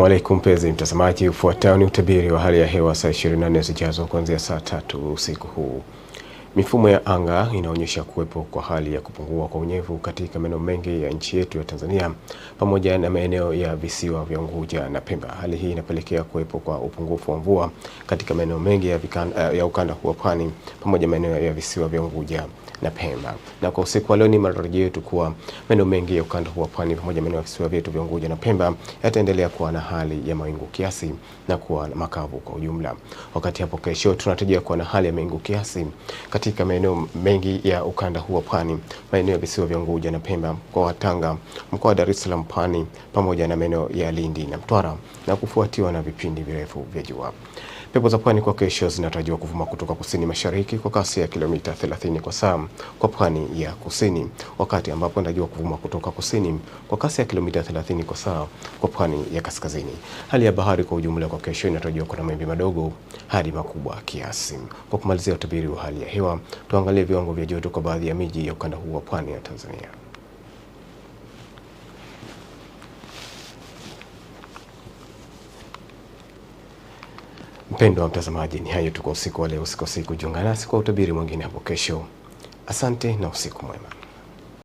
Waalaikum mpenzi mtazamaji, ufuatao ni utabiri wa hali ya hewa saa 24 zijazo kuanzia saa 3 usiku huu. Mifumo ya anga inaonyesha kuwepo kwa hali ya kupungua kwa unyevu katika maeneo mengi ya nchi yetu ya Tanzania pamoja na maeneo ya visiwa vya Unguja na Pemba. Hali hii inapelekea kuwepo kwa upungufu wa mvua katika maeneo mengi ya ukanda huu wa pwani pamoja na maeneo ya visiwa vya Unguja na Pemba. Na kwa usiku wa leo ni matarajio yetu kuwa maeneo mengi ya ukanda huu wa pwani pamoja na maeneo ya visiwa vyetu vya Unguja na Pemba yataendelea kuwa na hali ya mawingu kiasi na kuwa makavu kwa ujumla. Wakati hapo kesho tunatarajia kuwa na hali ya mawingu kiasi katika maeneo mengi ya ukanda huu wa pwani, maeneo ya visiwa vya Unguja na Pemba, mkoa wa Tanga, mkoa wa Dar es Salaam Pwani pamoja na maeneo ya Lindi na Mtwara, na kufuatiwa na vipindi virefu vya jua. Pepo za pwani kwa kesho zinatarajiwa kuvuma kutoka kusini mashariki kwa kasi ya kilomita 30 kwa saa kwa pwani ya kusini, wakati ambapo inatarajiwa kuvuma kutoka kusini kwa kasi ya kilomita 30 kwa saa kwa pwani ya kaskazini. Hali ya bahari kwa ujumla kwa kesho inatarajiwa kuwa na mawimbi madogo hadi makubwa kiasi. Kwa kumalizia utabiri wa hali ya hewa, tuangalie viwango vya joto kwa baadhi ya miji ya ukanda huu wa pwani ya Tanzania. Mpendwa mtazamaji, ni hayo tu kwa usiku wa leo. Usikose kujiunga nasi kwa utabiri mwingine hapo kesho. Asante na usiku mwema.